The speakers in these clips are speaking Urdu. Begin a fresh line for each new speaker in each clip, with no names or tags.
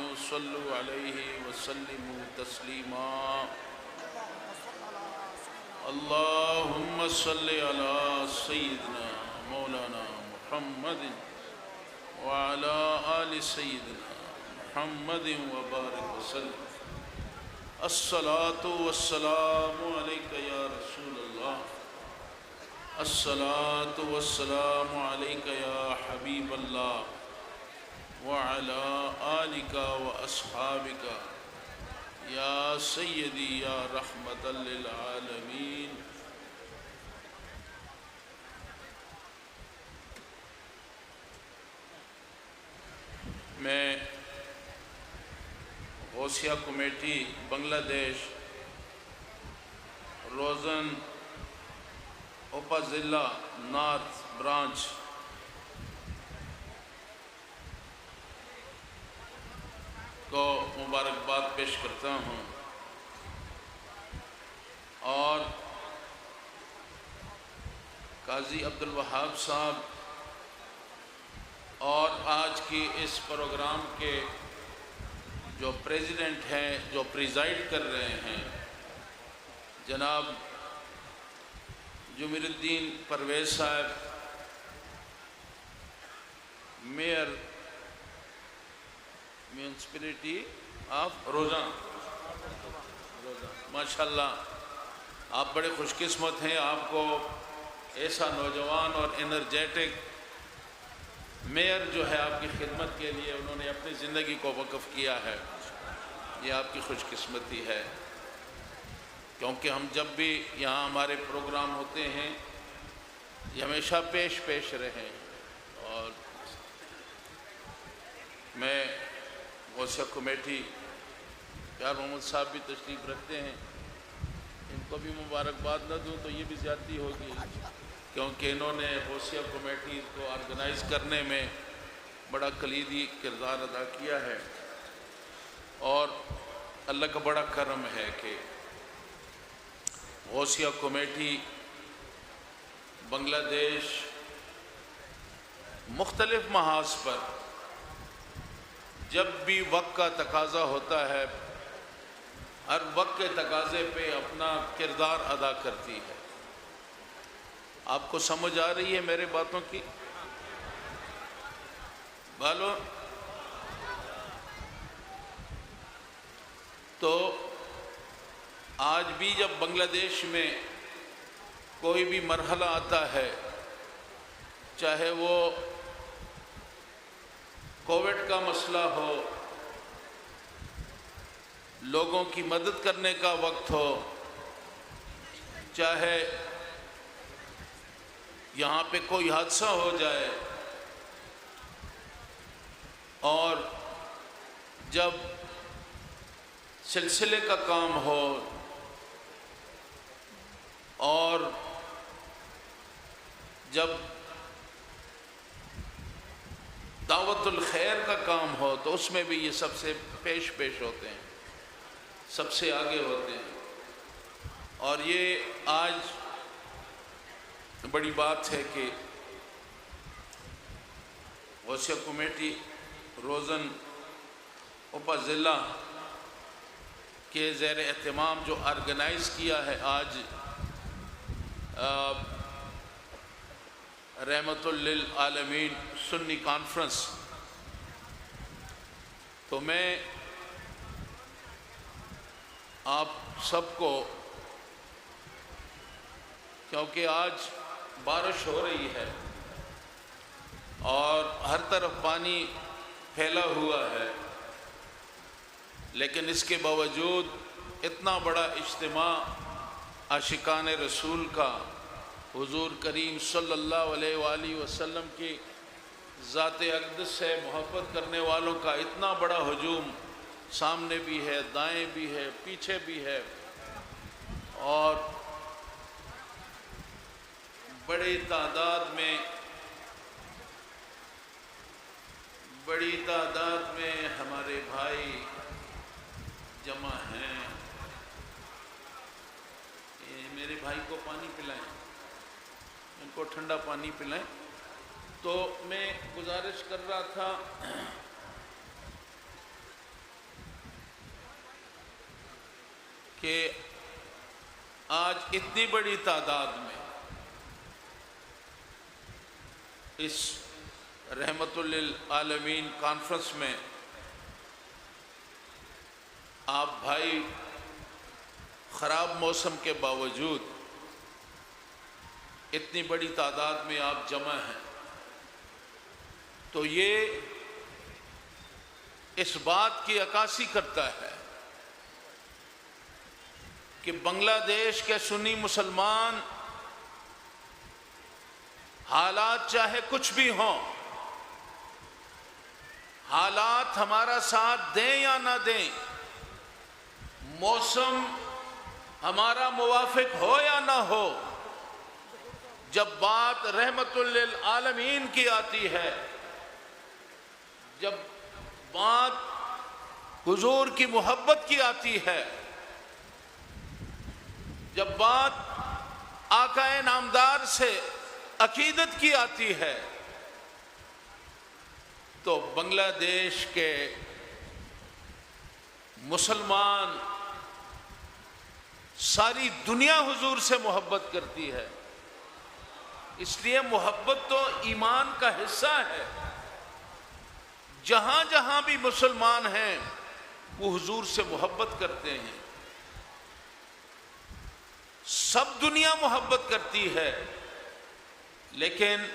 آمنوا صلوا علیہ وسلموا تسلیما اللہم صل علی سیدنا مولانا محمد وعلی آل سیدنا محمد وبارک وسلم الصلاة والسلام علیک یا رسول اللہ الصلاة والسلام علیک یا حبیب اللہ وعلی آلک واصحابک یا سیدی یا رحمت للعالمین۔ میں غوثیہ کمیٹی بنگلہ دیش روزن اپا ضلع نارتھ برانچ کو مبارکباد پیش کرتا ہوں اور قاضی عبدالوہاب صاحب اور آج کی اس پروگرام کے جو پریزیڈنٹ ہیں جو پریزائیڈ کر رہے ہیں جناب جمیل الدین پرویز صاحب میئر میونسپلٹی آف روزان ماشاءاللہ آپ بڑے خوش قسمت ہیں، آپ کو ایسا نوجوان اور انرجیٹک میئر جو ہے آپ کی خدمت کے لیے انہوں نے اپنی زندگی کو وقف کیا ہے، یہ آپ کی خوش قسمتی ہے کیونکہ ہم جب بھی یہاں ہمارے پروگرام ہوتے ہیں یہ ہمیشہ پیش رہیں۔ اور میں غوثیہ کمیٹی پیار محمد صاحب بھی تشریف رکھتے ہیں، ان کو بھی مبارکباد نہ دوں تو یہ بھی زیادتی ہوگی کیونکہ انہوں نے غوثیہ کمیٹی کو آرگنائز کرنے میں بڑا کلیدی کردار ادا کیا ہے اور اللہ کا بڑا کرم ہے کہ غوثیہ کمیٹی بنگلہ دیش مختلف محاذ پر جب بھی وقت کا تقاضا ہوتا ہے ہر وقت کے تقاضے پہ اپنا کردار ادا کرتی ہے۔ آپ کو سمجھ آ رہی ہے میرے باتوں کی بالو؟ تو آج بھی جب بنگلہ دیش میں کوئی بھی مرحلہ آتا ہے چاہے وہ کووڈ کا مسئلہ ہو، لوگوں کی مدد کرنے کا وقت ہو، چاہے یہاں پہ کوئی حادثہ ہو جائے، اور جب سلسلے کا کام ہو اور جب دعوت الخیر کا کام ہو تو اس میں بھی یہ سب سے پیش ہوتے ہیں، سب سے آگے ہوتے ہیں۔ اور یہ آج بڑی بات ہے کہ غوثیہ کمیٹی روزن اپا ضلع کے زیر اہتمام جو آرگنائز کیا ہے آج رحمت للعالمین سنی کانفرنس، تو میں آپ سب کو، کیونکہ آج بارش ہو رہی ہے اور ہر طرف پانی پھیلا ہوا ہے، لیکن اس کے باوجود اتنا بڑا اجتماع عاشقان رسول کا، حضور کریم صلی اللہ علیہ وآلہ وسلم کی ذات اقدس سے محبت کرنے والوں کا اتنا بڑا ہجوم سامنے بھی ہے، دائیں بھی ہے، پیچھے بھی ہے، اور بڑی تعداد میں ہمارے بھائی جمع ہیں۔ میرے بھائی کو پانی پلائیں، ان کو ٹھنڈا پانی پلائیں۔ تو میں گزارش کر رہا تھا کہ آج اتنی بڑی تعداد میں اس رحمت للعالمین کانفرنس میں آپ بھائی خراب موسم کے باوجود اتنی بڑی تعداد میں آپ جمع ہیں، تو یہ اس بات کی عکاسی کرتا ہے کہ بنگلہ دیش کے سنی مسلمان حالات چاہے کچھ بھی ہوں، حالات ہمارا ساتھ دیں یا نہ دیں، موسم ہمارا موافق ہو یا نہ ہو، جب بات رحمت للعالمین کی آتی ہے، جب بات حضور کی محبت کی آتی ہے، جب بات آقا نامدار سے عقیدت کی آتی ہے، تو بنگلہ دیش کے مسلمان ساری دنیا حضور سے محبت کرتی ہے۔ اس لیے محبت تو ایمان کا حصہ ہے۔ جہاں جہاں بھی مسلمان ہیں وہ حضور سے محبت کرتے ہیں، سب دنیا محبت کرتی ہے، لیکن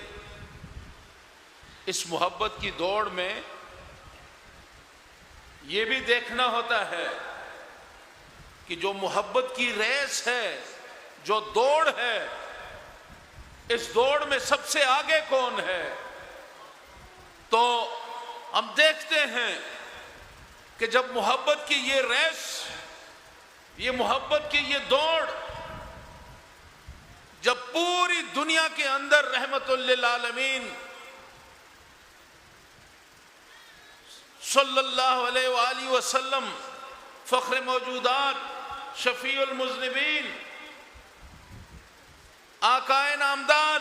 اس محبت کی دوڑ میں یہ بھی دیکھنا ہوتا ہے کہ جو محبت کی ریس ہے، جو دوڑ ہے، اس دوڑ میں سب سے آگے کون ہے؟ تو ہم دیکھتے ہیں کہ جب محبت کی یہ ریس، یہ محبت کی یہ دوڑ، جب پوری دنیا کے اندر رحمت للعالمین صلی اللہ علیہ وآلہ وسلم، فخر موجودات، شفیع المذنبین، آقا نامدار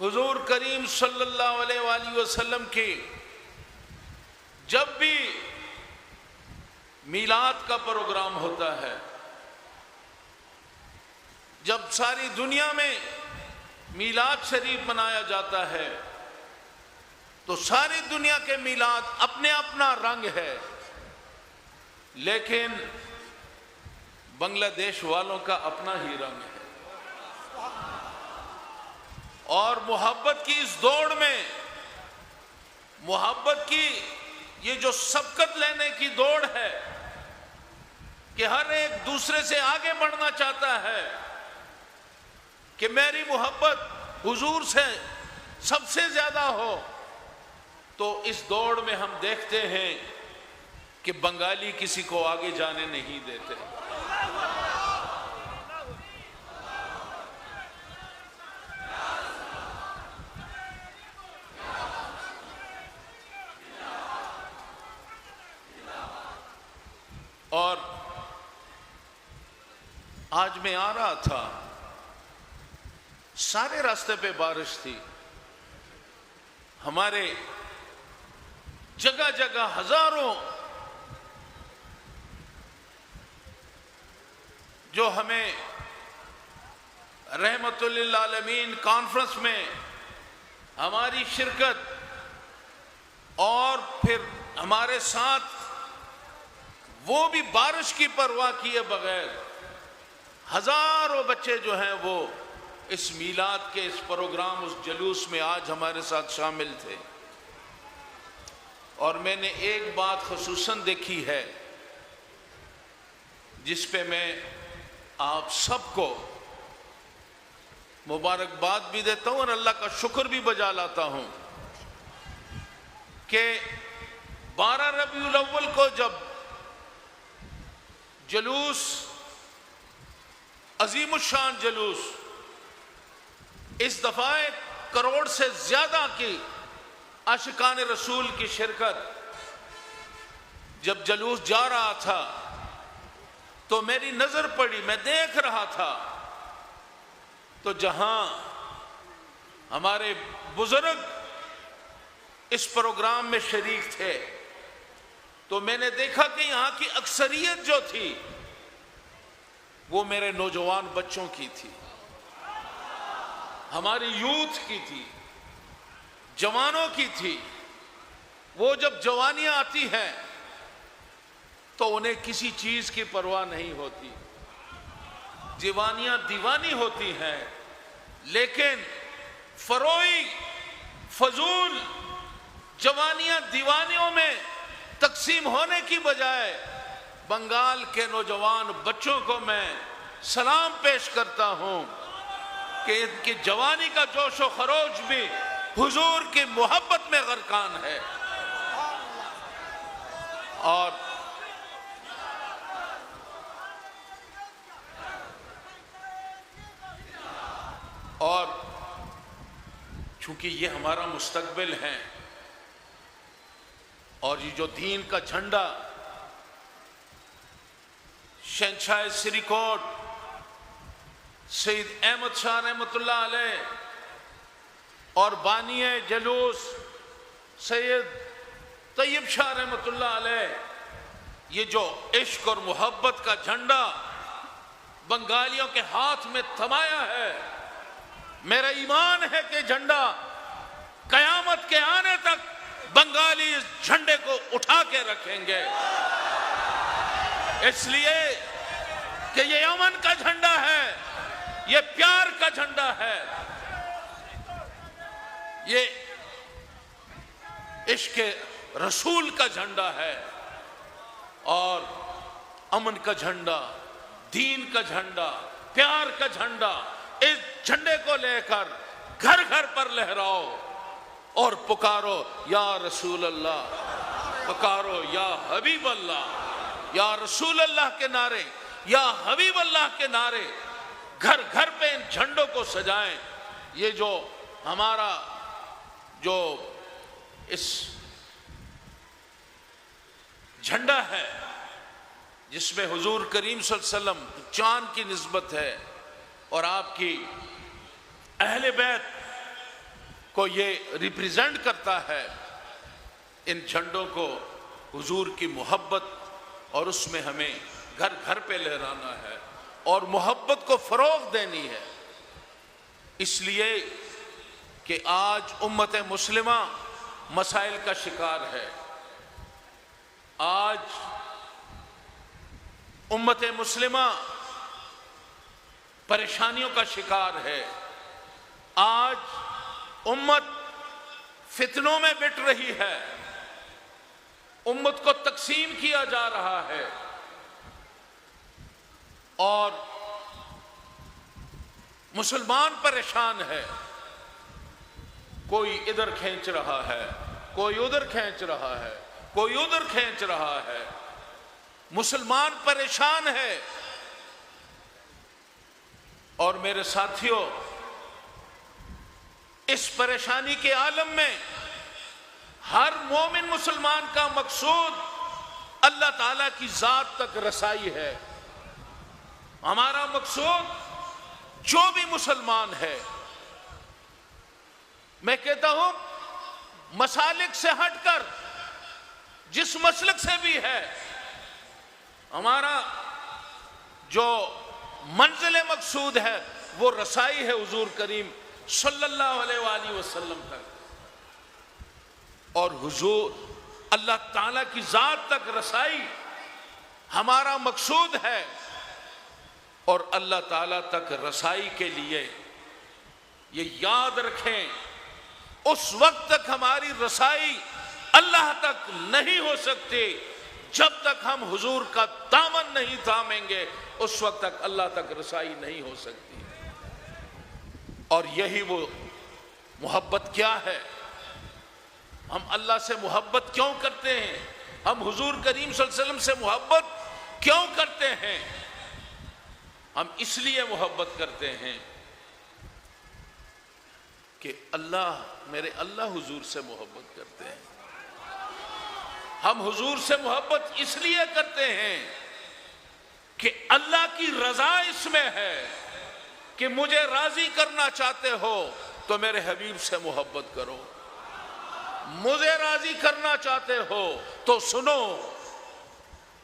حضور کریم صلی اللہ علیہ وآلہ وسلم کی جب بھی میلاد کا پروگرام ہوتا ہے، جب ساری دنیا میں میلاد شریف منایا جاتا ہے، تو ساری دنیا کے میلاد اپنے اپنا رنگ ہے، لیکن بنگلہ دیش والوں کا اپنا ہی رنگ ہے۔ اور محبت کی اس دوڑ میں، محبت کی یہ جو سبقت لینے کی دوڑ ہے کہ ہر ایک دوسرے سے آگے بڑھنا چاہتا ہے کہ میری محبت حضور سے سب سے زیادہ ہو، تو اس دوڑ میں ہم دیکھتے ہیں کہ بنگالی کسی کو آگے جانے نہیں دیتے۔ اور آج میں آ رہا تھا، سارے راستے پہ بارش تھی، ہمارے جگہ جگہ ہزاروں جو ہمیں رحمت للعالمین کانفرنس میں ہماری شرکت اور پھر ہمارے ساتھ وہ بھی بارش کی پرواہ کیے بغیر ہزاروں بچے جو ہیں وہ اس میلاد کے اس پروگرام، اس جلوس میں آج ہمارے ساتھ شامل تھے۔ اور میں نے ایک بات خصوصاً دیکھی ہے جس پہ میں آپ سب کو مبارکباد بھی دیتا ہوں اور اللہ کا شکر بھی بجا لاتا ہوں کہ 12 ربیع الاول کو جب جلوس، عظیم الشان جلوس، اس دفعہ 1 کروڑ سے زیادہ کی عاشقان رسول کی شرکت، جب جلوس جا رہا تھا تو میری نظر پڑی، میں دیکھ رہا تھا، تو جہاں ہمارے بزرگ اس پروگرام میں شریک تھے، تو میں نے دیکھا کہ یہاں کی اکثریت جو تھی وہ میرے نوجوان بچوں کی تھی، ہماری یوتھ کی تھی، جوانوں کی تھی۔ وہ جب جوانیاں آتی ہیں تو انہیں کسی چیز کی پرواہ نہیں ہوتی، جوانیاں دیوانی ہوتی ہیں، لیکن فروئی فضول جوانیاں دیوانیوں میں تقسیم ہونے کی بجائے بنگال کے نوجوان بچوں کو میں سلام پیش کرتا ہوں کہ ان کی جوانی کا جوش و خروش بھی حضور کی محبت میں غرقان ہے۔ اور چونکہ یہ ہمارا مستقبل ہے، اور یہ جو دین کا جھنڈا شہنشاہ سری کوٹ سید احمد شاہ رحمۃ اللہ علیہ اور بانی جلوس سید طیب شاہ رحمۃ اللہ علیہ، یہ جو عشق اور محبت کا جھنڈا بنگالیوں کے ہاتھ میں تھمایا ہے، میرا ایمان ہے کہ جھنڈا قیامت کے آنے تک بنگالی اس جھنڈے کو اٹھا کے رکھیں گے، اس لیے کہ یہ امن کا جھنڈا ہے، یہ پیار کا جھنڈا ہے، یہ عشق رسول کا جھنڈا ہے، اور امن کا جھنڈا، دین کا جھنڈا، پیار کا جھنڈا، اس جھنڈے کو لے کر گھر گھر پر لہراؤ اور پکارو یا رسول اللہ، پکارو یا حبیب اللہ، یا رسول اللہ کے نعرے، یا حبیب اللہ کے نعرے گھر گھر پہ ان جھنڈوں کو سجائیں۔ یہ جو ہمارا جو اس جھنڈا ہے جس میں حضور کریم صلی اللہ علیہ وسلم چاند کی نسبت ہے اور آپ کی اہل بیت کو یہ ریپریزنٹ کرتا ہے، ان جھنڈوں کو حضور کی محبت اور اس میں ہمیں گھر گھر پہ لہرانا ہے اور محبت کو فروغ دینی ہے، اس لیے کہ آج امت مسلمہ مسائل کا شکار ہے۔ آج امت مسلمہ پریشانیوں کا شکار ہے، آج امت فتنوں میں بٹ رہی ہے، امت کو تقسیم کیا جا رہا ہے، اور مسلمان پریشان ہے، کوئی ادھر کھینچ رہا ہے، کوئی ادھر کھینچ رہا ہے، کوئی ادھر کھینچ رہا ہے، مسلمان پریشان ہے۔ اور میرے ساتھیوں، اس پریشانی کے عالم میں ہر مومن مسلمان کا مقصود اللہ تعالیٰ کی ذات تک رسائی ہے۔ ہمارا مقصود جو بھی مسلمان ہے، میں کہتا ہوں مسالک سے ہٹ کر جس مسلک سے بھی ہے، ہمارا جو منزل مقصود ہے وہ رسائی ہے حضور کریم صلی اللہ علیہ وآلہ وسلم تک، اور حضور اللہ تعالیٰ کی ذات تک رسائی ہمارا مقصود ہے، اور اللہ تعالیٰ تک رسائی کے لیے یہ یاد رکھیں، اس وقت تک ہماری رسائی اللہ تک نہیں ہو سکتی جب تک ہم حضور کا دامن نہیں تھامیں گے، اس وقت تک اللہ تک رسائی نہیں ہو سکتی۔ اور یہی وہ محبت کیا ہے، ہم اللہ سے محبت کیوں کرتے ہیں، ہم حضور کریم صلی اللہ علیہ وسلم سے محبت کیوں کرتے ہیں؟ ہم اس لیے محبت کرتے ہیں کہ میرے اللہ حضور سے محبت کرتے ہیں۔ ہم حضور سے محبت اس لیے کرتے ہیں کہ اللہ کی رضا اس میں ہے کہ مجھے راضی کرنا چاہتے ہو تو میرے حبیب سے محبت کرو، مجھے راضی کرنا چاہتے ہو تو سنو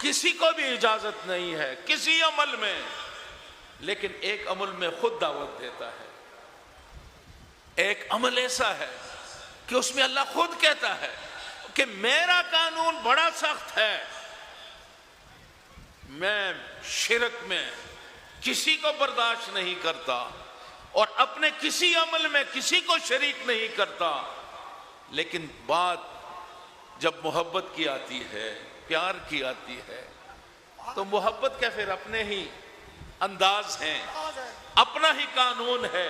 کسی کو بھی اجازت نہیں ہے کسی عمل میں، لیکن ایک عمل میں خود دعوت دیتا ہے۔ ایک عمل ایسا ہے کہ اس میں اللہ خود کہتا ہے کہ میرا قانون بڑا سخت ہے، میں شرک میں کسی کو برداشت نہیں کرتا اور اپنے کسی عمل میں کسی کو شریک نہیں کرتا، لیکن بات جب محبت کی آتی ہے، پیار کی آتی ہے، تو محبت کے پھر اپنے ہی انداز ہیں، اپنا ہی قانون ہے،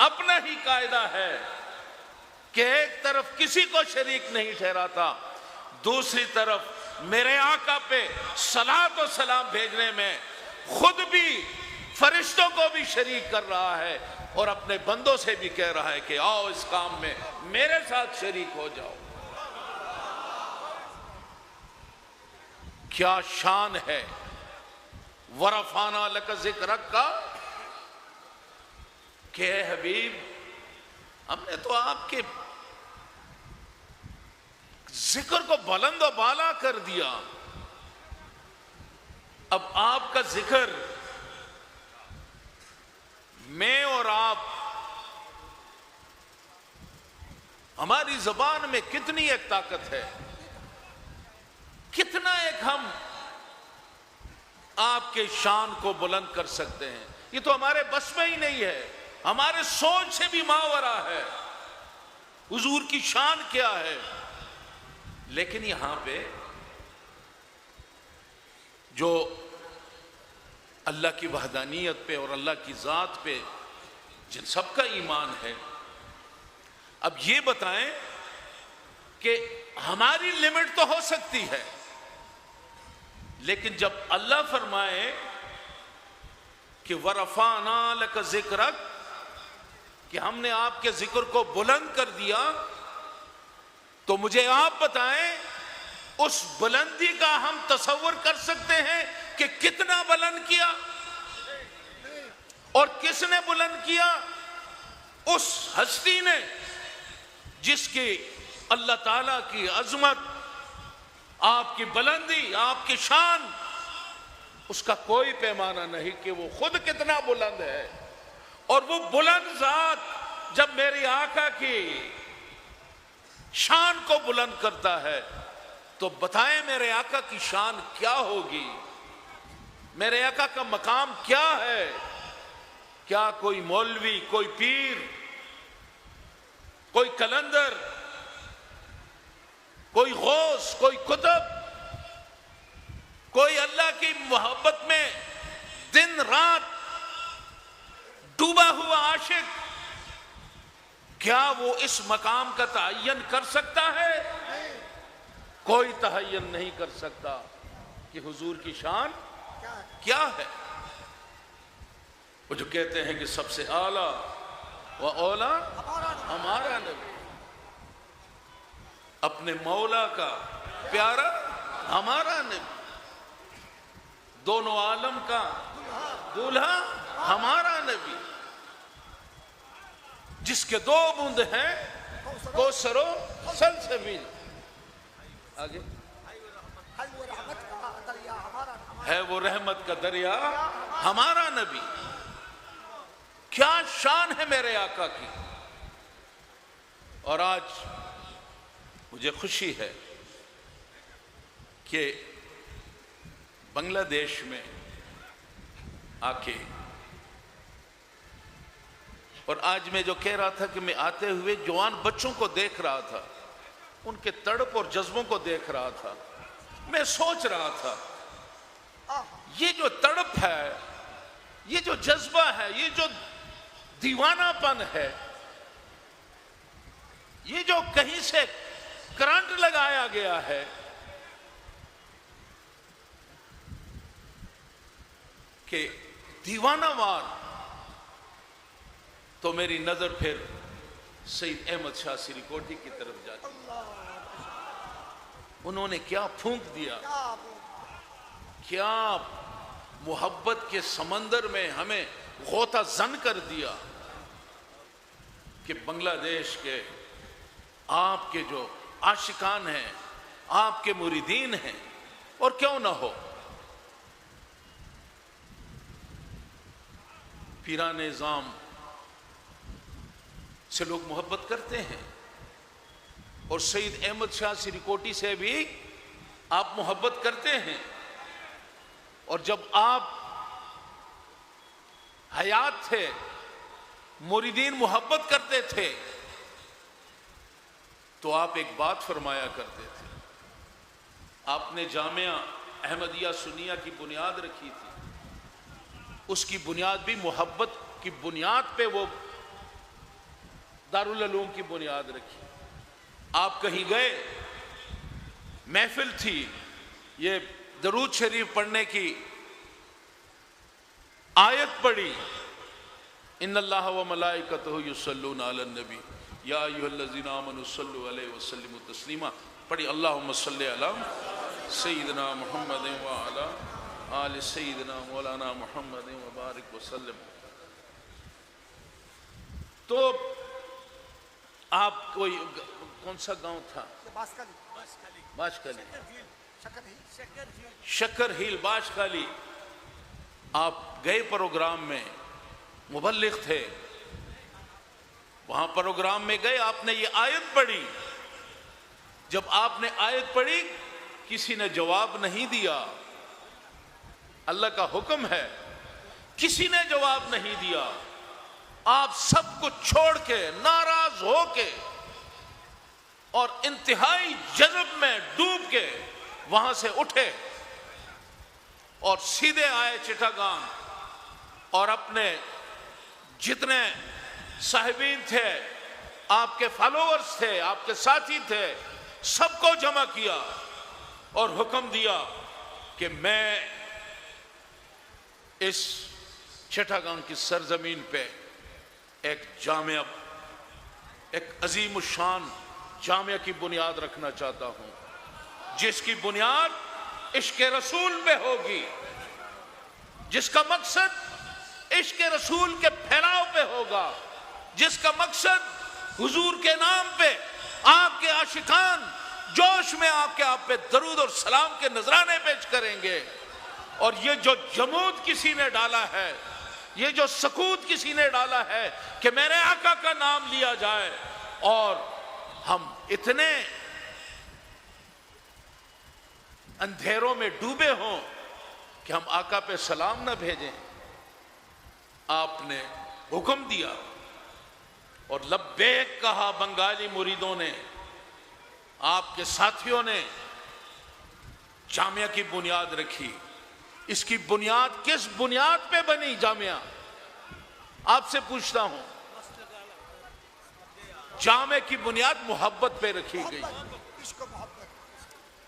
اپنا ہی قاعدہ ہے کہ ایک طرف کسی کو شریک نہیں ٹھہراتا، دوسری طرف میرے آقا پہ صلاۃ و سلام بھیجنے میں خود بھی فرشتوں کو بھی شریک کر رہا ہے اور اپنے بندوں سے بھی کہہ رہا ہے کہ آؤ اس کام میں میرے ساتھ شریک ہو جاؤ۔ کیا شان ہے ورفعنا لک ذکرک کا کہ اے حبیب ہم نے تو آپ کے ذکر کو بلند و بالا کر دیا، اب آپ کا ذکر میں اور آپ ہماری زبان میں کتنی ایک طاقت ہے، کتنا ایک ہم آپ کے شان کو بلند کر سکتے ہیں، یہ تو ہمارے بس میں ہی نہیں ہے، ہمارے سوچ سے بھی ماورا ہے حضور کی شان کیا ہے۔ لیکن یہاں پہ جو اللہ کی وحدانیت پہ اور اللہ کی ذات پہ جن سب کا ایمان ہے، اب یہ بتائیں کہ ہماری لمٹ تو ہو سکتی ہے، لیکن جب اللہ فرمائے کہ وَرَفَعْنَا لَكَ ذِكْرَكَ کہ ہم نے آپ کے ذکر کو بلند کر دیا، تو مجھے آپ بتائیں اس بلندی کا ہم تصور کر سکتے ہیں کہ کتنا بلند کیا اور کس نے بلند کیا؟ اس ہستی نے جس کی اللہ تعالیٰ کی عظمت، آپ کی بلندی، آپ کی شان، اس کا کوئی پیمانہ نہیں کہ وہ خود کتنا بلند ہے۔ اور وہ بلند ذات جب میری آقا کی شان کو بلند کرتا ہے تو بتائیں میرے آقا کی شان کیا ہوگی، میرے آقا کا مقام کیا ہے؟ کیا کوئی مولوی، کوئی پیر، کوئی کلندر، کوئی غوث، کوئی قطب، کوئی اللہ کی محبت میں دن رات ڈوبا ہوا عاشق، کیا وہ اس مقام کا تعین کر سکتا ہے؟ کوئی تعین نہیں کر سکتا کہ حضور کی شان کیا ہے۔ وہ جو کہتے ہیں کہ سب سے اعلیٰ و اولا ہمارا نبی، اپنے مولا کا پیارا ہمارا نبی، دونوں عالم کا دولہا ہمارا نبی، جس کے دو بوند ہیں کوثر و سلسبیل، آگے ہے وہ رحمت کا دریا ہمارا نبی۔ کیا شان ہے میرے آقا کی۔ اور آج مجھے خوشی ہے کہ بنگلہ دیش میں آ کے، اور آج میں جو کہہ رہا تھا کہ میں آتے ہوئے جوان بچوں کو دیکھ رہا تھا، ان کے تڑپ اور جذبوں کو دیکھ رہا تھا، میں سوچ رہا تھا یہ جو تڑپ ہے، یہ جو جذبہ ہے، یہ جو دیوانہ پن ہے، یہ جو کہیں سے کرنٹ لگایا گیا ہے، کہ دیوانہ وار، تو میری نظر پھر سید احمد شاہ سریکوٹی کی طرف جاتی۔ انہوں نے کیا پھونک دیا، کیا محبت کے سمندر میں ہمیں غوطہ زن کر دیا کہ بنگلہ دیش کے آپ کے جو عاشقان ہیں، آپ کے مریدین ہیں، اور کیوں نہ ہو، پیران نظام سے لوگ محبت کرتے ہیں، اور سید احمد شاہ سریکوٹی سے بھی آپ محبت کرتے ہیں، اور جب آپ حیات تھے مریدین محبت کرتے تھے تو آپ ایک بات فرمایا کرتے تھے، آپ نے جامعہ احمدیہ سنیہ کی بنیاد رکھی تھی، اس کی بنیاد بھی محبت کی بنیاد پہ وہ دارالعلوم کی بنیاد رکھی۔ آپ کہیں گئے، محفل تھی، یہ درود شریف پڑھنے کی آیت پڑھی، ان اللہ و ملائکتہ یصلون علی النبی یا ایھا الذین آمنوا صلوا علیہ وسلموا تسلیما، پڑھی اللہم صلی علی سیدنا محمد وعلی آل سیدنا مولانا محمد وبارک وسلم۔ تو آپ کوئی کون سا گاؤں تھا؟ باشکالی، شکر ہیل باشکالی، آپ گئے پروگرام میں، مبلغ تھے، وہاں پروگرام میں گئے، آپ نے یہ آیت پڑھی، جب آپ نے آیت پڑھی کسی نے جواب نہیں دیا، اللہ کا حکم ہے، کسی نے جواب نہیں دیا، آپ سب کچھ چھوڑ کے ناراض ہو کے اور انتہائی جذب میں ڈوب کے وہاں سے اٹھے اور سیدھے آئے چٹاگان، اور اپنے جتنے صاحبین تھے، آپ کے فالوورز تھے، آپ کے ساتھی تھے، سب کو جمع کیا اور حکم دیا کہ میں اس چٹاگان کی سرزمین پہ ایک جامعہ، ایک عظیم الشان جامعہ کی بنیاد رکھنا چاہتا ہوں، جس کی بنیاد عشق رسول پہ ہوگی، جس کا مقصد عشق رسول کے پھیلاؤ پہ ہوگا، جس کا مقصد حضور کے نام پہ آپ کے عاشقان جوش میں آپ پہ درود اور سلام کے نذرانے پیش کریں گے، اور یہ جو جمود کسی نے ڈالا ہے، یہ جو سکوت کسی نے ڈالا ہے کہ میرے آقا کا نام لیا جائے اور ہم اتنے اندھیروں میں ڈوبے ہوں کہ ہم آقا پہ سلام نہ بھیجیں، آپ نے حکم دیا اور لبیک کہا بنگالی مریدوں نے، آپ کے ساتھیوں نے جامعہ کی بنیاد رکھی۔ اس کی بنیاد کس بنیاد پہ بنی جامعہ؟ آپ سے پوچھتا ہوں، جامعہ کی بنیاد محبت پہ رکھی گئی،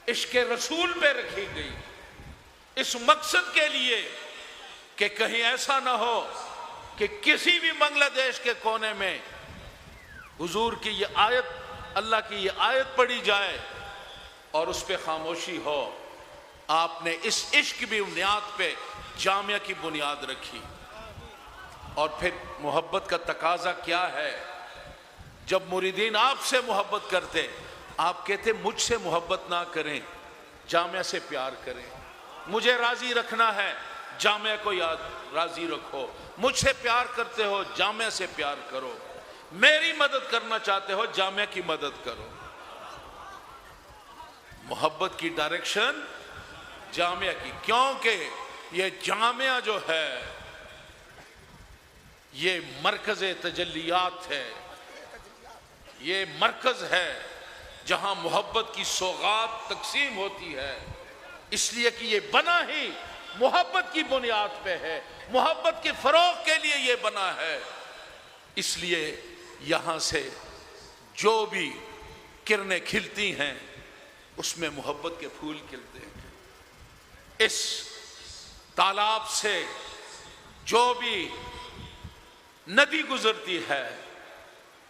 عشق رسول پہ رکھی گئی، اس مقصد کے لیے کہ کہیں ایسا نہ ہو کہ کسی بھی بنگلہ دیش کے کونے میں حضور کی یہ آیت، اللہ کی یہ آیت پڑھی جائے اور اس پہ خاموشی ہو۔ آپ نے اس عشق کی بنیاد پہ جامعہ کی بنیاد رکھی، اور پھر محبت کا تقاضا کیا ہے؟ جب مریدین آپ سے محبت کرتے، آپ کہتے مجھ سے محبت نہ کریں، جامعہ سے پیار کریں، مجھے راضی رکھنا ہے جامعہ کو یاد راضی رکھو، مجھ سے پیار کرتے ہو جامعہ سے پیار کرو، میری مدد کرنا چاہتے ہو جامعہ کی مدد کرو۔ محبت کی ڈائریکشن جامعہ کی، کیونکہ یہ جامعہ جو ہے یہ مرکز تجلیات ہے، یہ مرکز ہے جہاں محبت کی سوغات تقسیم ہوتی ہے، اس لیے کہ یہ بنا ہی محبت کی بنیاد پہ ہے، محبت کے فروغ کے لیے یہ بنا ہے، اس لیے یہاں سے جو بھی کرنیں کھلتی ہیں اس میں محبت کے پھول کھلتے ہیں۔ اس تالاب سے جو بھی ندی گزرتی ہے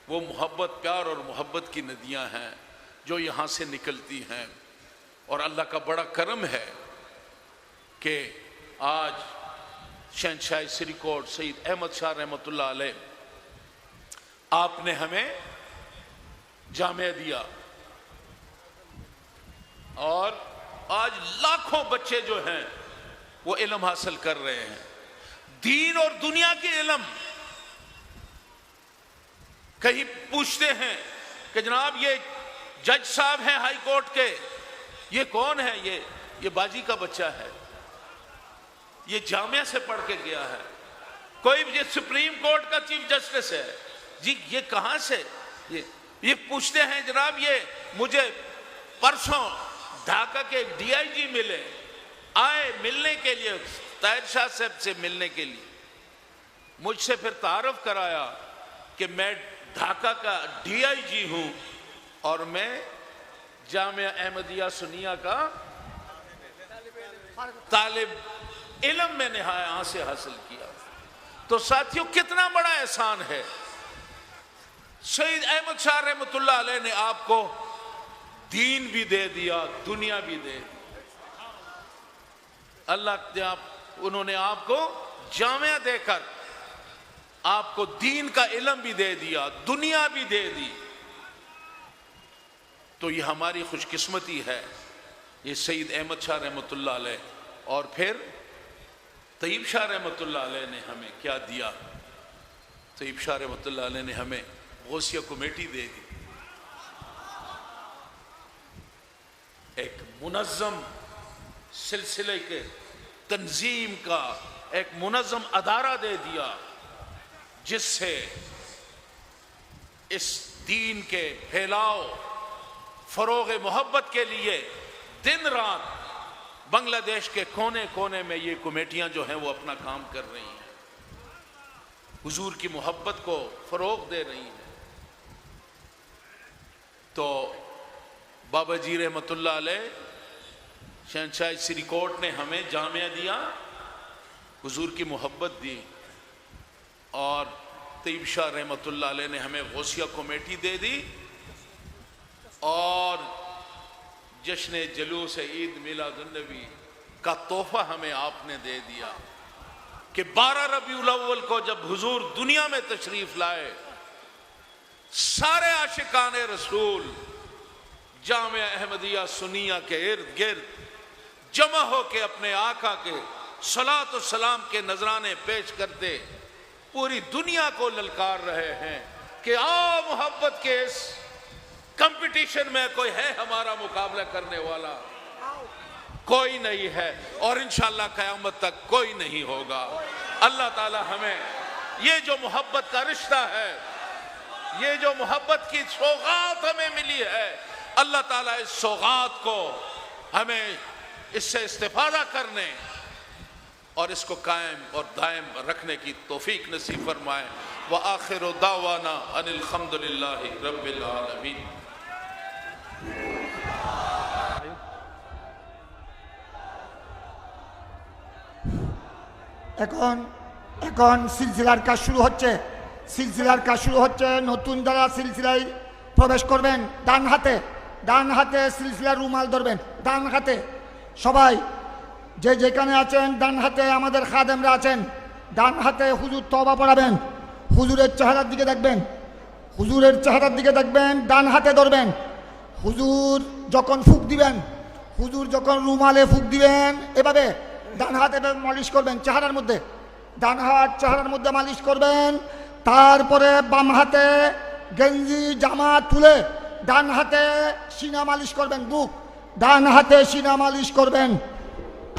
وہ محبت، پیار اور محبت کی ندیاں ہیں جو یہاں سے نکلتی ہیں، اور اللہ کا بڑا کرم ہے کہ آج شہنشاہ سریکوٹ سید احمد شاہ رحمۃ اللہ علیہ آپ نے ہمیں جامعہ دیا، اور آج لاکھوں بچے جو ہیں وہ علم حاصل کر رہے ہیں، دین اور دنیا کے علم. کہیں پوچھتے ہیں کہ جناب یہ جج صاحب ہیں ہائی کورٹ کے، یہ کون ہے؟ یہ باجی کا بچہ ہے، یہ جامعہ سے پڑھ کے گیا ہے. کوئی یہ سپریم کورٹ کا چیف جسٹس ہے، جی یہ کہاں سے؟ یہ پوچھتے ہیں جناب یہ مجھے پرسوں ڈھاکہ کے ڈی آئی جی ملے، آئے ملنے کے لیے، طاہر شاہ صاحب سے ملنے کے لیے. مجھ سے پھر تعارف کرایا کہ میں ڈھاکہ کا ڈی آئی جی ہوں اور میں جامعہ احمدیہ سنیہ کا طالب علم میں نے یہاں سے حاصل کیا. تو ساتھیوں کتنا بڑا احسان ہے. سید احمد شاہ رحمۃ اللہ علیہ نے آپ کو دین بھی دے دیا، دنیا بھی دے دی. انہوں نے آپ کو جامعہ دے کر آپ کو دین کا علم بھی دے دیا، دنیا بھی دے دی. تو یہ ہماری خوش قسمتی ہے. یہ سید احمد شاہ رحمۃ اللہ علیہ اور پھر طیب شاہ رحمۃ اللہ علیہ نے ہمیں کیا دیا؟ طیب شاہ رحمۃ اللہ علیہ نے ہمیں غوثیہ کمیٹی دے دی، ایک منظم سلسلے کے تنظیم کا ایک منظم ادارہ دے دیا، جس سے اس دین کے پھیلاؤ، فروغ محبت کے لیے دن رات بنگلہ دیش کے کونے کونے میں یہ کمیٹیاں جو ہیں وہ اپنا کام کر رہی ہیں، حضور کی محبت کو فروغ دے رہی ہیں. تو بابا جی رحمۃ اللہ علیہ، شہنشاہ سری کوٹ نے ہمیں جامعہ دیا، حضور کی محبت دی، اور طیب شاہ رحمۃ اللہ علیہ نے ہمیں غوثیہ کمیٹی دے دی، اور جشن جلوس عید میلاد النبی کا تحفہ ہمیں آپ نے دے دیا کہ 12 ربیع الاول کو جب حضور دنیا میں تشریف لائے، سارے عاشقان رسول جامعہ احمدیہ سنیہ کے ارد گرد جمع ہو کے اپنے آقا کے صلاۃ و سلام کے نذرانے پیش کرتے پوری دنیا کو للکار رہے ہیں کہ آؤ محبت کے اس کمپٹیشن میں کوئی ہے ہمارا مقابلہ کرنے والا؟ کوئی نہیں ہے، اور انشاءاللہ قیامت تک کوئی نہیں ہوگا. اللہ تعالی ہمیں یہ جو محبت کا رشتہ ہے، یہ جو محبت کی سوغات ہمیں ملی ہے، اللہ تعالیٰ اس سوغات کو ہمیں اس سے استفادہ کرنے اور اس کو قائم اور دائم رکھنے کی توفیق نصیب فرمائے. وآخر دعوانا ان الحمد للہ رب العالمین.
এখন সিলসিলার কাজ শুরু হচ্ছে নতুন যারা সিলসিলায় প্রবেশ করবেন ডান হাতে সিলসিলার রুমাল ধরবেন, ডান হাতে সবাই যে যেখানে আছেন ডান হাতে আমাদের খাদেমরা আছেন, ডান হাতে হুজুর তওবা পড়াবেন, হুজুরের চেহারার দিকে দেখবেন, ডান হাতে ধরবেন. হুজুর যখন ফুঁক দিবেন, হুজুর যখন রুমালে ফুঁক দিবেন এভাবে ডান হাতে মালিশ করবেন চেহারার মধ্যে, ডান হাত চেহারার মধ্যে মালিশ করবেন. তারপরে বাম হাতে গেঞ্জি জামা তুলে ডান হাতে সিনা মালিশ করবেন, বুক ডান হাতে সিনা মালিশ করবেন.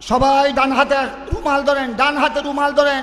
সবাই ডান হাতে রুমাল ধরেন,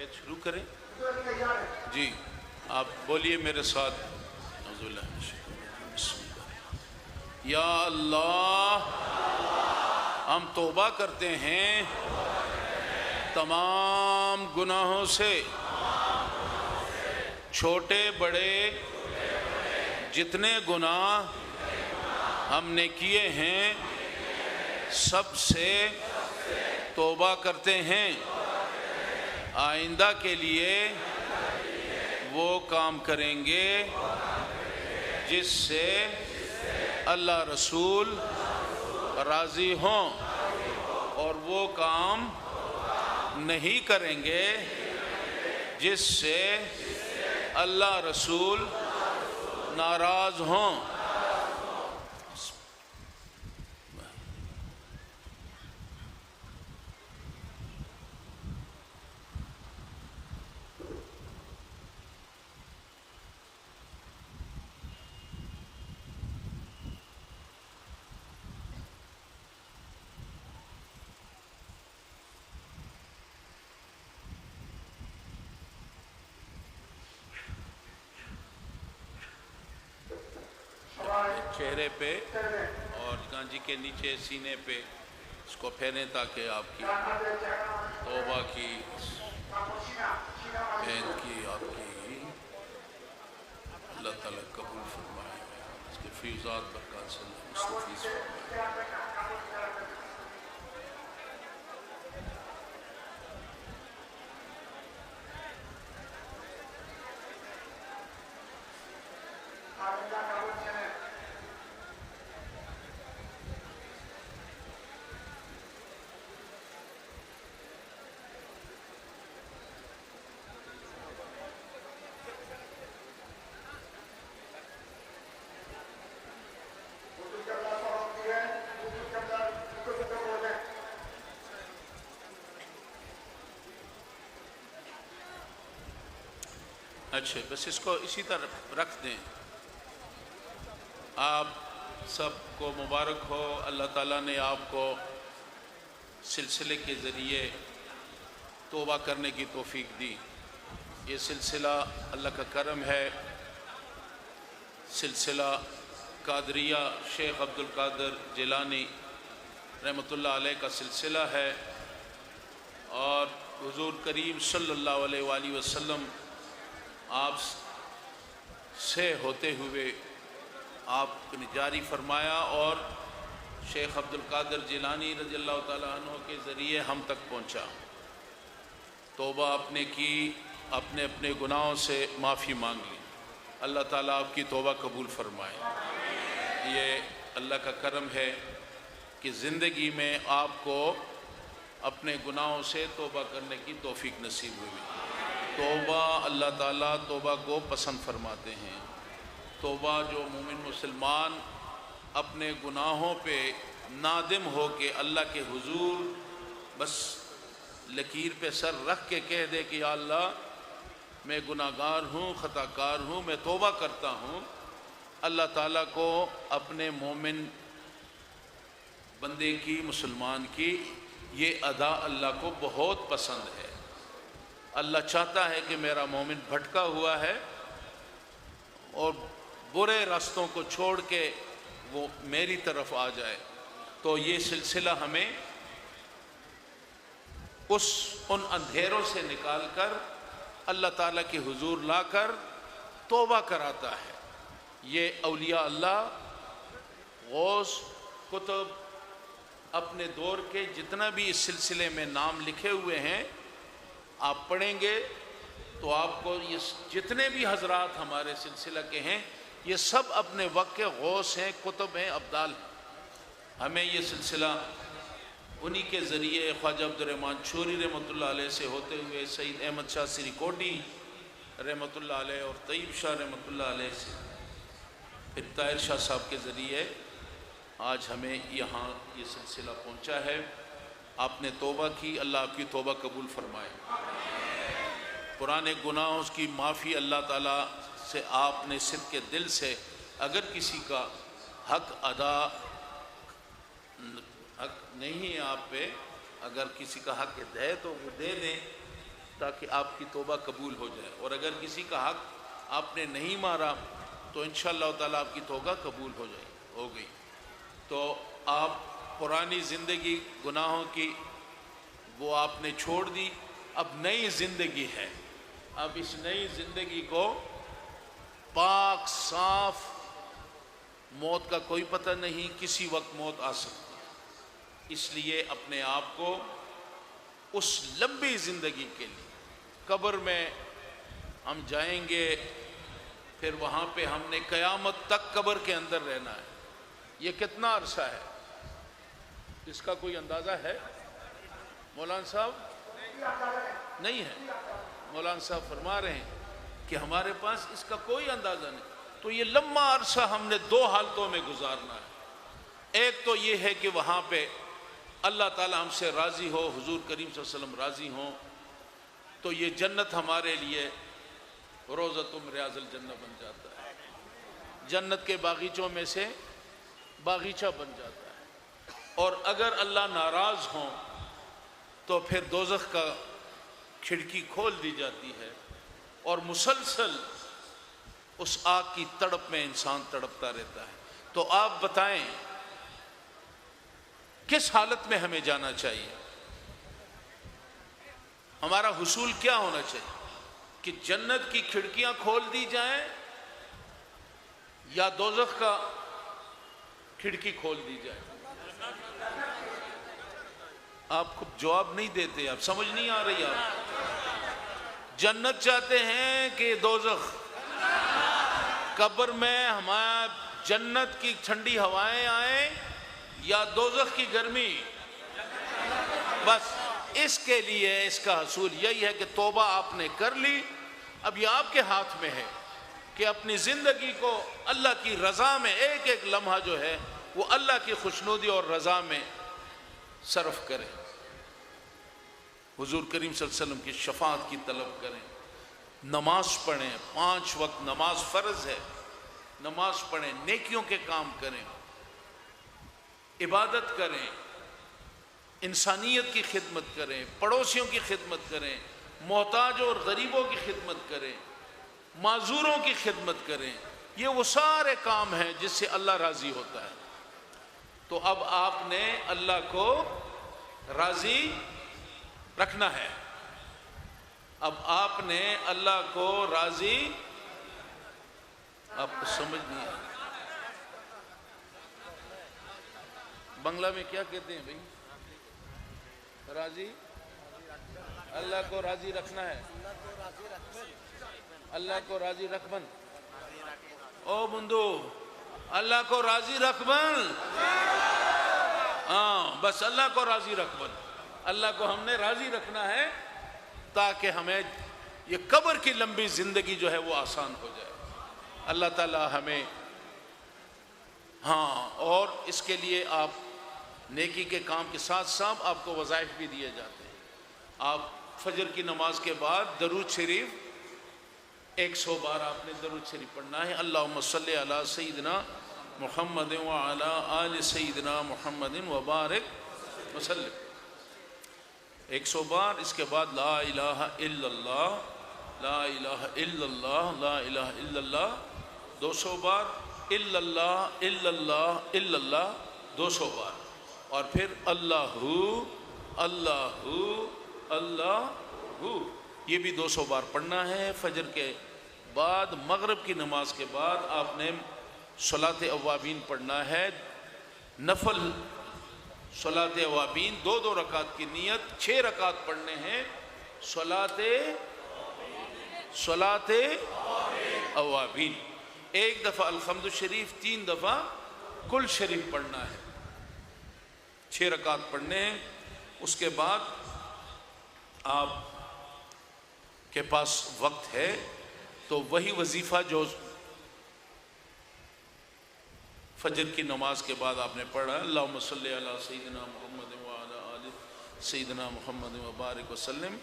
بیت شروع کریں جی آپ بولیے میرے ساتھ یا اللہ ہم توبہ کرتے ہیں تمام گناہوں سے چھوٹے بڑے جتنے گناہ ہم نے کیے ہیں سب سے توبہ کرتے ہیں آئندہ کے لیے وہ کام کریں گے جس سے اللہ رسول راضی ہوں اور وہ کام نہیں کریں گے جس سے اللہ رسول ناراض ہوں چہرے پہ اور گانجی کے نیچے سینے پہ اس کو پھیریں تاکہ آپ کی توبہ کی بہن کی آپ کی اللہ تعالیٰ قبول فرمائے اس کے فیضات برکات سے مستفیض فرمائے اچھا بس اس کو اسی طرح رکھ دیں آپ سب کو مبارک ہو اللہ تعالیٰ نے آپ کو سلسلے کے ذریعے توبہ کرنے کی توفیق دی یہ سلسلہ اللہ کا کرم ہے سلسلہ قادریہ شیخ عبد القادر جیلانی رحمۃ اللہ علیہ کا سلسلہ ہے اور حضور کریم صلی اللہ علیہ وآلہ وسلم آپ سے ہوتے ہوئے آپ نے جاری فرمایا اور شیخ عبد القادر جیلانی رضی اللہ تعالیٰ عنہ کے ذریعے ہم تک پہنچا توبہ آپ نے کی اپنے اپنے گناہوں سے معافی مانگ لی اللہ تعالیٰ آپ کی توبہ قبول فرمائے یہ اللہ کا کرم ہے کہ زندگی میں آپ کو اپنے گناہوں سے توبہ کرنے کی توفیق نصیب ہوئی توبہ اللہ تعالیٰ توبہ کو پسند فرماتے ہیں توبہ جو مومن مسلمان اپنے گناہوں پہ نادم ہو کے اللہ کے حضور بس لکیر پہ سر رکھ کے کہہ دے کہ یا اللہ میں گناہ گار ہوں خطا کار ہوں میں توبہ کرتا ہوں اللہ تعالیٰ کو اپنے مومن بندے کی مسلمان کی یہ ادا اللہ کو بہت پسند ہے اللہ چاہتا ہے کہ میرا مومن بھٹکا ہوا ہے اور برے راستوں کو چھوڑ کے وہ میری طرف آ جائے تو یہ سلسلہ ہمیں ان اندھیروں سے نکال کر اللہ تعالیٰ کے حضور لا کر توبہ کراتا ہے یہ اولیاء اللہ غوث کتب اپنے دور کے جتنا بھی اس سلسلے میں نام لکھے ہوئے ہیں آپ پڑھیں گے تو آپ کو یہ جتنے بھی حضرات ہمارے سلسلہ کے ہیں یہ سب اپنے وقت کے غوث ہیں کتب ہیں ابدال ہیں ہمیں یہ سلسلہ انہی کے ذریعے خواجہ عبد الرحمن چوری رحمۃ اللہ علیہ سے ہوتے ہوئے سید احمد شاہ سری کوٹی رحمۃ اللہ علیہ اور طیب شاہ رحمۃ اللہ علیہ سے پھر طاہر شاہ صاحب کے ذریعے آج ہمیں یہاں یہ سلسلہ پہنچا ہے آپ نے توبہ کی اللہ آپ کی توبہ قبول فرمائے پرانے گناہوں کی معافی اللہ تعالیٰ سے آپ نے صدق کے دل سے اگر کسی کا حق ادا حق نہیں ہے آپ پہ اگر کسی کا حق ہے تو وہ دے دیں تاکہ آپ کی توبہ قبول ہو جائے، اور اگر کسی کا حق آپ نے نہیں مارا تو انشاءاللہ تعالیٰ آپ کی توبہ قبول ہو گئی۔ تو آپ پرانی زندگی گناہوں کی وہ آپ نے چھوڑ دی، اب نئی زندگی ہے۔ اب اس نئی زندگی کو پاک صاف، موت کا کوئی پتہ نہیں، کسی وقت موت آ سکتی ہے، اس لیے اپنے آپ کو اس لمبی زندگی کے لیے، قبر میں ہم جائیں گے، پھر وہاں پہ ہم نے قیامت تک قبر کے اندر رہنا ہے۔ یہ کتنا عرصہ ہے، اس کا کوئی اندازہ ہے مولانا صاحب؟ نہیں ہے۔ مولانا صاحب فرما رہے ہیں کہ ہمارے پاس اس کا کوئی اندازہ نہیں۔ تو یہ لمبا عرصہ ہم نے دو حالتوں میں گزارنا ہے۔ ایک تو یہ ہے کہ وہاں پہ اللہ تعالی ہم سے راضی ہو، حضور کریم صلی اللہ علیہ وسلم راضی ہوں، تو یہ جنت ہمارے لیے روضۃ من ریاض الجنہ بن جاتا ہے، جنت کے باغیچوں میں سے باغیچہ بن جاتا ہے۔ اور اگر اللہ ناراض ہوں تو پھر دوزخ کا کھڑکی کھول دی جاتی ہے، اور مسلسل اس آگ کی تڑپ میں انسان تڑپتا رہتا ہے۔ تو آپ بتائیں کس حالت میں ہمیں جانا چاہیے؟ ہمارا حصول کیا ہونا چاہیے؟ کہ جنت کی کھڑکیاں کھول دی جائیں یا دوزخ کا کھڑکی کھول دی جائے؟ آپ کو جواب نہیں دیتے، آپ سمجھ نہیں آ رہی۔ آپ جنت چاہتے ہیں کہ دوزخ؟ قبر میں ہمارا جنت کی ٹھنڈی ہوائیں آئیں یا دوزخ کی گرمی؟ بس اس کے لیے اس کا حصول یہی ہے کہ توبہ آپ نے کر لی، اب یہ آپ کے ہاتھ میں ہے کہ اپنی زندگی کو اللہ کی رضا میں، ایک ایک لمحہ جو ہے وہ اللہ کی خوشنودی اور رضا میں صرف کریں، حضور کریم صلی اللہ علیہ وسلم کی شفاعت کی طلب کریں، نماز پڑھیں، 5 وقت نماز فرض ہے، نماز پڑھیں، نیکیوں کے کام کریں، عبادت کریں، انسانیت کی خدمت کریں، پڑوسیوں کی خدمت کریں، محتاجوں اور غریبوں کی خدمت کریں، معذوروں کی خدمت کریں۔ یہ وہ سارے کام ہیں جس سے اللہ راضی ہوتا ہے۔ تو اب آپ نے اللہ کو راضی رکھنا ہے، اب آپ نے اللہ کو راضی، آپ کو سمجھ نہیں آ بنگلہ میں کیا کہتے ہیں بھائی؟ راضی، اللہ کو راضی رکھنا ہے، اللہ کو راضی رکھبن، او بندو اللہ کو راضی رکھبن، ہاں بس اللہ کو راضی رکھبن، اللہ کو ہم نے راضی رکھنا ہے تاکہ ہمیں یہ قبر کی لمبی زندگی جو ہے وہ آسان ہو جائے۔ اللہ تعالی ہمیں، ہاں، اور اس کے لیے آپ نیکی کے کام کے ساتھ ساتھ آپ کو وظائف بھی دیے جاتے ہیں۔ آپ فجر کی نماز کے بعد درود شریف 100 بار آپ نے درود شریف پڑھنا ہے، اللہم صلی علی سیدنا محمد وعلی آل سیدنا محمد وبارک وسلم، 100 بار۔ اس کے بعد لا الہ الا اللہ، لا الہ الا اللہ، لا الہ الا اللہ 200 بار، الا اللہ الا اللہ الا اللہ 200 بار، اور پھر اللہ اللہ اللہ، یہ بھی 200 بار پڑھنا ہے۔ فجر کے بعد، مغرب کی نماز کے بعد آپ نے صلاۃ اوابین پڑھنا ہے، نفل صلاۃ اوابین، 2 رکعت کی نیت، 6 رکعت پڑھنے ہیں، صلاۃ اوابین، 1 دفعہ الحمد شریف، 3 دفعہ کل شریف پڑھنا ہے، 6 رکعت پڑھنے ہیں۔ اس کے بعد آپ کے پاس وقت ہے تو وہی وظیفہ جو فجر کی نماز کے بعد آپ نے پڑھا، اللہم صلی علی سیدنا محمد وعلی آل سیدنا محمد وبارک وسلم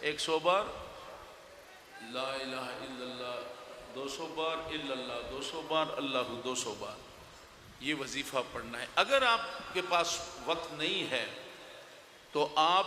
100 بار، لا الہ الا اللہ 200 بار، الا اللہ 200 بار، اللہ 200 بار، یہ وظیفہ پڑھنا ہے۔ اگر آپ کے پاس وقت نہیں ہے تو آپ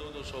200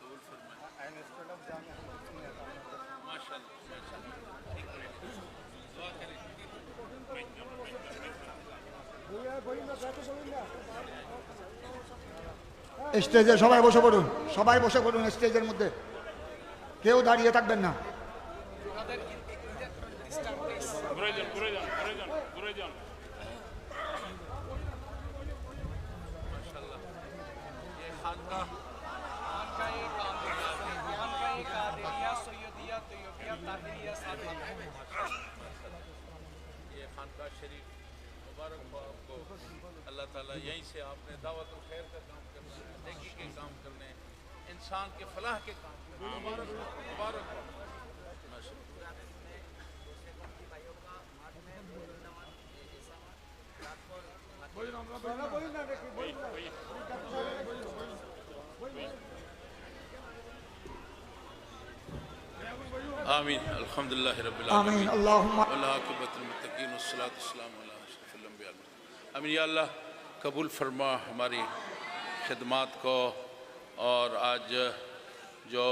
قبول فرمائے ماشاءاللہ ٹھیک ہے دعا کریں
স্টেজে সবাই বসে পড়ুন, সবাই বসে পড়ুন স্টেজের মধ্যে, কেউ দাঁড়িয়ে থাকবেন না।
یہ خانقاہ شریف مبارک ہو آپ کو، اللہ تعالیٰ یہیں سے آپ نے دعوت الخیر کا کام کرنا ہے، نیکی کے کام کرنے، انسان کے فلاح کے کام کرنے، مبارک ہو مبارک ہو آمین الحمدللہ رب العالمین
آمین اللہم
والعاقبۃ للمتقین والصلاۃ والسلام علی اشرف الانبیاء والمرسلین۔ آمین یا اللہ قبول فرما ہماری خدمات کو، اور آج جو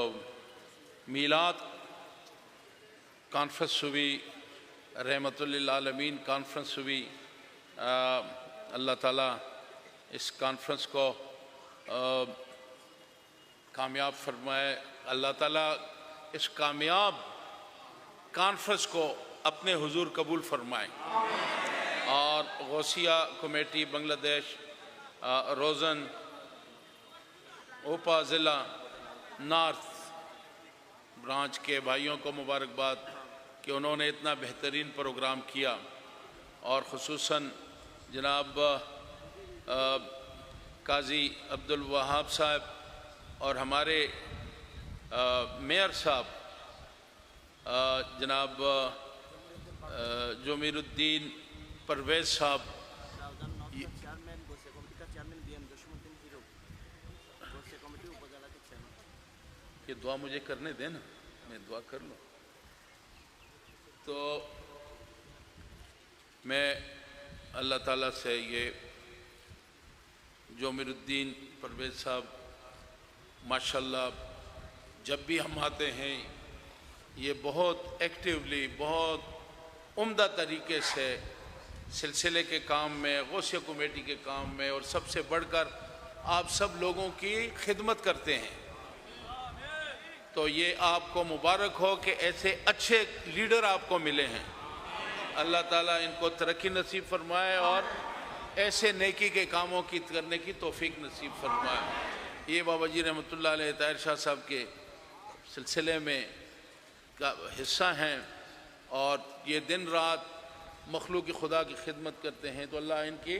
میلاد کانفرنس ہوئی، رحمت للعالمین کانفرنس ہوئی، اللہ تعالیٰ اس کانفرنس کو کامیاب فرمائے، اللہ تعالیٰ اس کامیاب کانفرنس کو اپنے حضور قبول فرمائے، اور غوثیہ کمیٹی بنگلہ دیش روزن اوپا ضلع نارتھ برانچ کے بھائیوں کو مبارکباد کہ انہوں نے اتنا بہترین پروگرام کیا، اور خصوصاً جناب قاضی عبدالوہاب صاحب اور ہمارے میئر صاحب جناب جمیل الدین پرویز صاحب، یہ دعا مجھے کرنے دیں نا، میں دعا کر لوں۔ تو میں اللہ تعالیٰ سے یہ جمیل الدین پرویز صاحب ماشاءاللہ جب بھی ہم آتے ہیں یہ بہت ایکٹیولی، بہت عمدہ طریقے سے سلسلے کے کام میں، غوثیہ کمیٹی کے کام میں، اور سب سے بڑھ کر آپ سب لوگوں کی خدمت کرتے ہیں۔ تو یہ آپ کو مبارک ہو کہ ایسے اچھے لیڈر آپ کو ملے ہیں، اللہ تعالیٰ ان کو ترقی نصیب فرمائے اور ایسے نیکی کے کاموں کی کرنے کی توفیق نصیب فرمائے۔ یہ بابا جی رحمۃ اللہ علیہ طاہر شاہ صاحب کے سلسلے میں کا حصہ ہیں، اور یہ دن رات مخلوق خدا کی خدمت کرتے ہیں، تو اللہ ان کی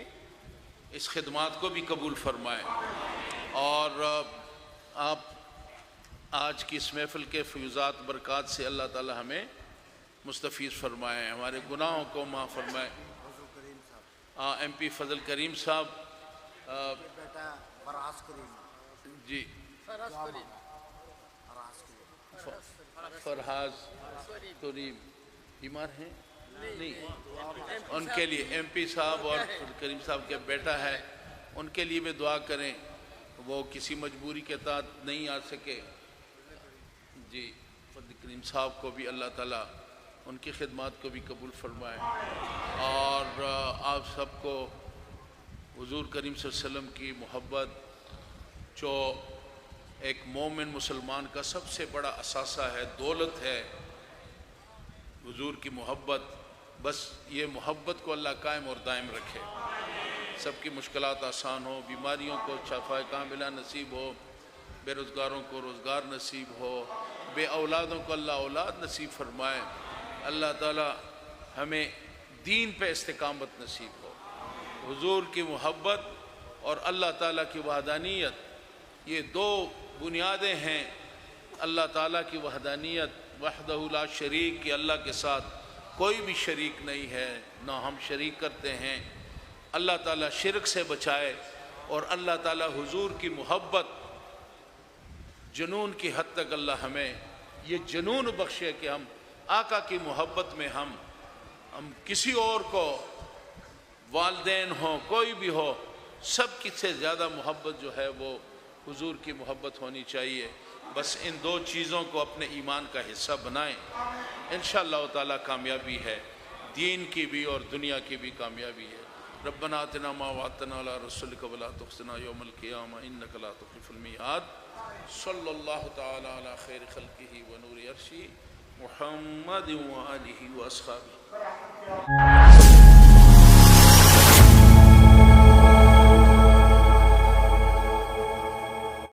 اس خدمات کو بھی قبول فرمائے، اور آپ آج کی اس محفل کے فیوزات برکات سے اللہ تعالی ہمیں مستفیض فرمائے، ہمارے گناہوں کو معاف فرمائے۔ ایم پی فضل کریم صاحب جی فرحاز کریم بیمار ہیں نہیں، ان کے لیے ایم پی صاحب اور فضل کریم صاحب کے بیٹا ہے، ان کے لیے بھی دعا کریں، وہ کسی مجبوری کے تحت نہیں آ سکے۔ جی فضل کریم صاحب کو بھی اللہ تعالیٰ ان کی خدمات کو بھی قبول فرمائے، اور آپ سب کو حضور کریم صلی اللہ علیہ وسلم کی محبت جو ایک مومن مسلمان کا سب سے بڑا اثاثہ ہے، دولت ہے، حضور کی محبت، بس یہ محبت کو اللہ قائم اور دائم رکھے، سب کی مشکلات آسان ہو، بیماریوں کو شفا کاملہ نصیب ہو، بے روزگاروں کو روزگار نصیب ہو، بے اولادوں کو اللہ اولاد نصیب فرمائے، اللہ تعالی ہمیں دین پہ استقامت نصیب ہو، حضور کی محبت اور اللہ تعالیٰ کی وحدانیت، یہ دو بنیادیں ہیں۔ اللہ تعالیٰ کی وحدانیت، وحدہ لا شریک، کہ اللہ کے ساتھ کوئی بھی شریک نہیں ہے، نہ ہم شریک کرتے ہیں، اللہ تعالیٰ شرک سے بچائے، اور اللہ تعالیٰ حضور کی محبت جنون کی حد تک اللہ ہمیں یہ جنون بخشے کہ ہم آقا کی محبت میں ہم کسی اور کو، والدین ہوں کوئی بھی ہو، سب کی سے زیادہ محبت جو ہے وہ حضور کی محبت ہونی چاہیے. بس ان دو چیزوں کو اپنے ایمان کا حصہ بنائیں, انشاءاللہ تعالیٰ کامیابی ہے, دین کی بھی اور دنیا کی بھی کامیابی ہے. ربنا آتنا ما وعدتنا علی رسولک ولا تخزنا یوم القیامہ انک لا تخلف المیعاد. صلی اللہ تعالی علی خیر خلقہ ونور عرشہ محمد وآلہ واصحابہ.